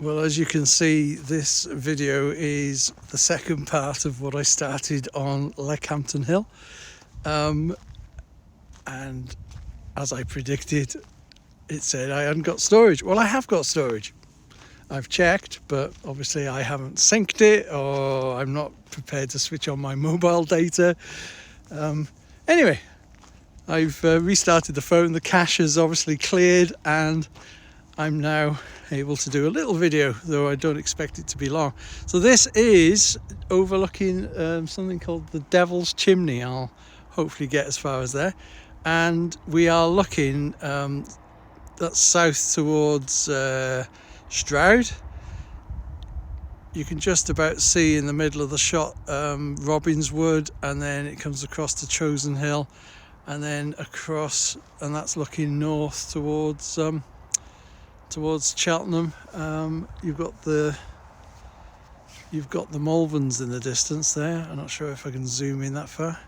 Well, as you can see, this video is the second part of what I started on Leckhampton Hill. And as I predicted, it said I hadn't got storage. Well, I have got storage. I've checked, but obviously I haven't synced it, or I'm not prepared to switch on my mobile data. Anyway, I've restarted the phone. The cache has obviously cleared, and I'm now able to do a little video, though I don't expect it to be long. So this is overlooking something called the Devil's Chimney. I'll hopefully get as far as there. And we are looking that's south towards Stroud. You can just about see in the middle of the shot Robin's Wood, and then it comes across to Chosen Hill, and then across, and that's looking north towards Cheltenham. You've got the Malverns in the distance there. I'm not sure if I can zoom in that far.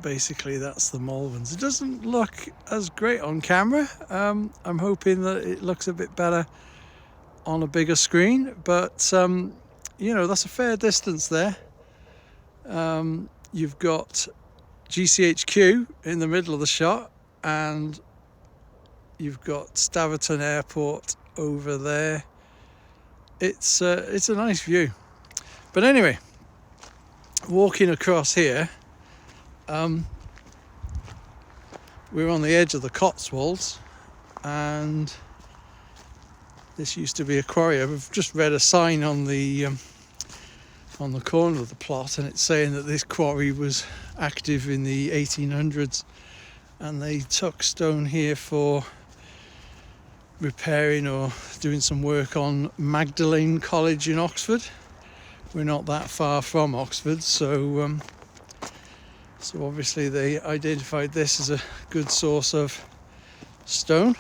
Basically that's the Malverns. It doesn't look as great on camera. I'm hoping that it looks a bit better on a bigger screen, but you know, that's a fair distance there. You've got GCHQ in the middle of the shot, and you've got Staverton Airport over there. It's a nice view. But anyway, walking across here, we're on the edge of the Cotswolds, and this used to be a quarry. I've just read a sign on the corner of the plot, and it's saying that this quarry was active in the 1800s, and they took stone here for repairing or doing some work on Magdalene College in Oxford. We're not that far from Oxford, so obviously they identified this as a good source of stone.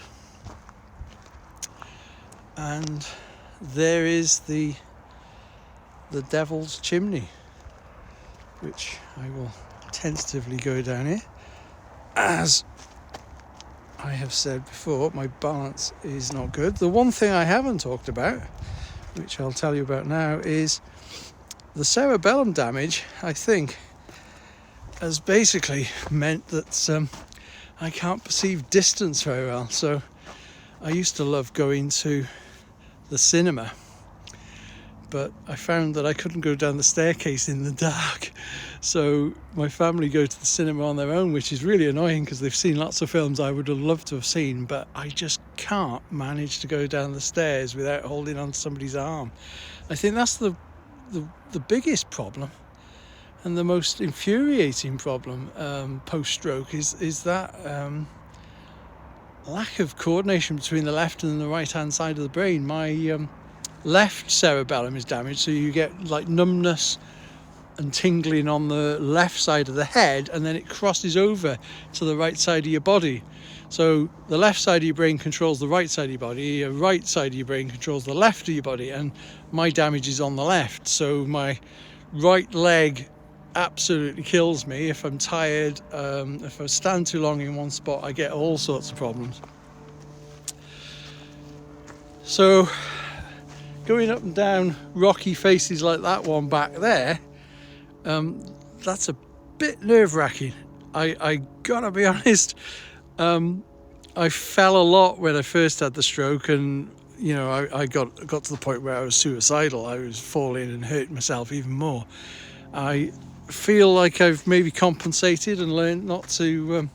And there is the Devil's Chimney, which I will tentatively go down here. As I have said before, my balance is not good. The one thing I haven't talked about, which I'll tell you about now, is the cerebellum damage, I think, has basically meant that I can't perceive distance very well. So I used to love going to the cinema, but I found that I couldn't go down the staircase in the dark. So my family go to the cinema on their own, which is really annoying because they've seen lots of films I would have loved to have seen, but I just can't manage to go down the stairs without holding on to somebody's arm. I think that's the biggest problem, and the most infuriating problem post-stroke is that lack of coordination between the left and the right hand side of the brain. My left cerebellum is damaged, so you get like numbness and tingling on the left side of the head, and then it crosses over to the right side of your body. So the left side of your brain controls the right side of your body, your right side of your brain controls the left of your body, and my damage is on the left. So my right leg absolutely kills me. If I'm tired, if I stand too long in one spot, I get all sorts of problems. So going up and down rocky faces like that one back there, that's a bit nerve-wracking. I gotta be honest, I fell a lot when I first had the stroke, and you know, I got to the point where I was suicidal. I was falling and hurting myself even more. I feel like I've maybe compensated and learned not to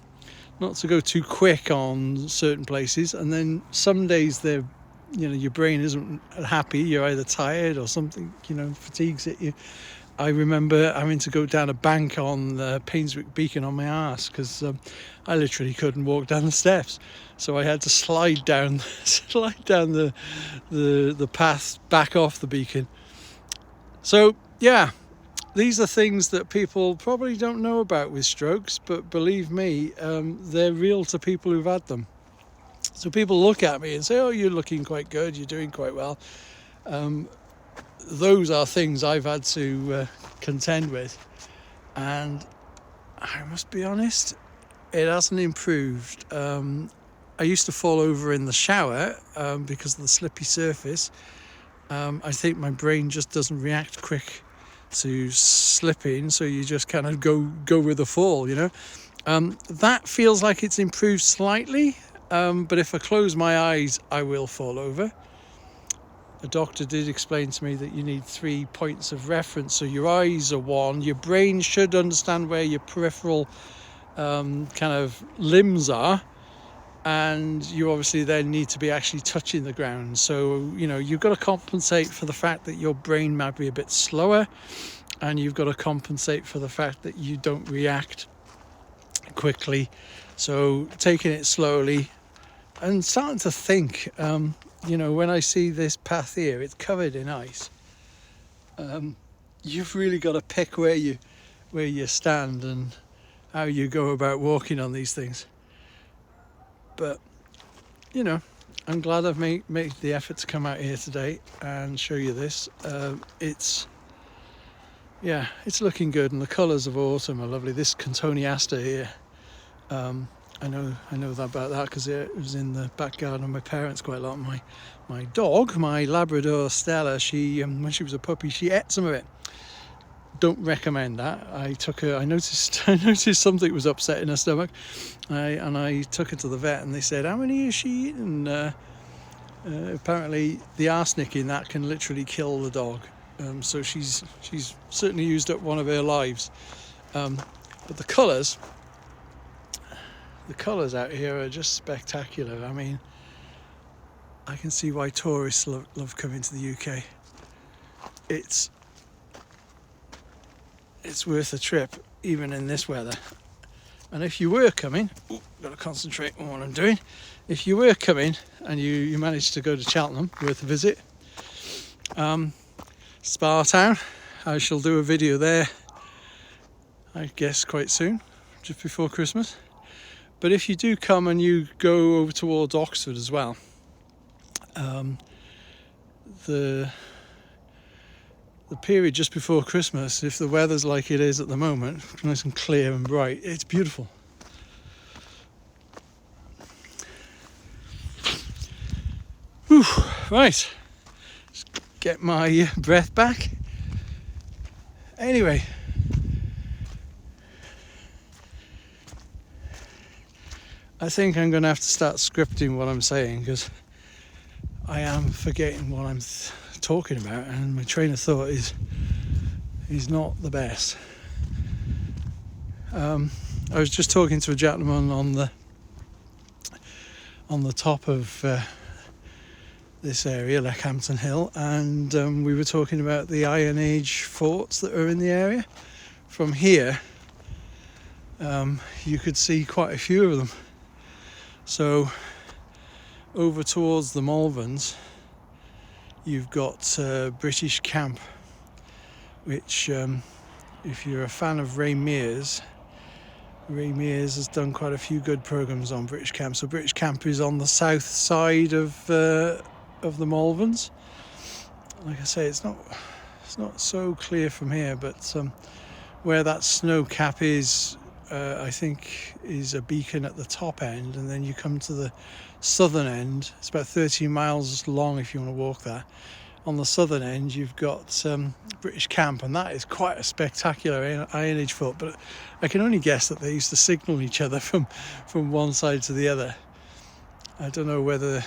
go too quick on certain places, and then some days they're, you know, your brain isn't happy. You're either tired or something, you know, fatigues at you. I remember having to go down a bank on Painswick Beacon on my arse because I literally couldn't walk down the steps, so I had to slide down the path back off the beacon. So yeah, these are things that people probably don't know about with strokes, but believe me, they're real to people who've had them. So people look at me and say, "Oh, you're looking quite good, you're doing quite well." Those are things I've had to contend with, and I must be honest, it hasn't improved. I used to fall over in the shower because of the slippy surface. I think my brain just doesn't react quick to slipping, so you just kind of go with the fall, you know. That feels like it's improved slightly, but if I close my eyes, I will fall over. The doctor did explain to me that you need 3 points of reference. So your eyes are one, your brain should understand where your peripheral kind of limbs are, and you obviously then need to be actually touching the ground. So, you know, you've got to compensate for the fact that your brain might be a bit slower, and you've got to compensate for the fact that you don't react quickly. So taking it slowly and starting to think, you know, when I see this path here, it's covered in ice. You've really got to pick where you stand and how you go about walking on these things. But, you know, I'm glad I've made the effort to come out here today and show you this. It's looking good, and the colours of autumn are lovely. This Cotoneaster here, I know about that because it was in the back garden of my parents quite a lot. My dog, my Labrador Stella, she when she was a puppy, she ate some of it. Don't recommend that. I noticed something was upsetting her stomach, and I took her to the vet, and they said, how many is she eating? Apparently the arsenic in that can literally kill the dog. So she's certainly used up one of her lives. But the colours out here are just spectacular. I mean, I can see why tourists love coming to the UK. It's worth a trip, even in this weather. And if you were coming, got to concentrate on what I'm doing. If you were coming and you managed to go to Cheltenham, worth a visit. Spa Town, I shall do a video there, I guess quite soon, just before Christmas. But if you do come and you go over towards Oxford as well, the period just before Christmas, if the weather's like it is at the moment, nice and clear and bright, it's beautiful. Whew, right, let's get my breath back. Anyway, I think I'm going to have to start scripting what I'm saying, because I am forgetting what I'm talking about, and my train of thought is not the best. I was just talking to a gentleman on the top of this area, Leckhampton Hill, and we were talking about the Iron Age forts that are in the area. From here, you could see quite a few of them. So over towards the Malverns, you've got British Camp, which if you're a fan of Ray Mears has done quite a few good programs on British Camp. So British Camp is on the south side of the Malverns. Like I say, it's not so clear from here, but where that snow cap is, I think is a beacon at the top end, and then you come to the southern end. It's about 13 miles long if you want to walk that. On the southern end you've got British Camp, and that is quite a spectacular Iron Age fort, but I can only guess that they used to signal each other from one side to the other. I don't know whether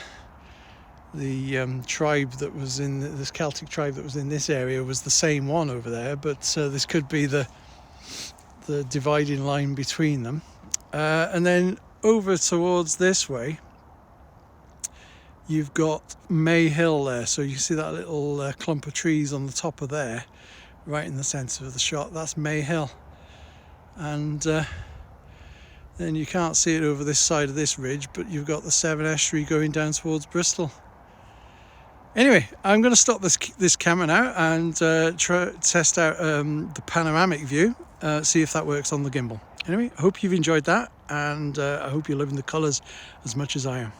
the tribe that was in this Celtic tribe that was in this area was the same one over there, but this could be the dividing line between them. And then over towards this way you've got May Hill there, so you see that little clump of trees on the top of there, right in the centre of the shot. That's May Hill, and then you can't see it over this side of this ridge, but you've got the Severn Estuary going down towards Bristol. Anyway, I'm going to stop this camera now and test out the panoramic view, see if that works on the gimbal. Anyway, I hope you've enjoyed that, and I hope you're loving the colours as much as I am.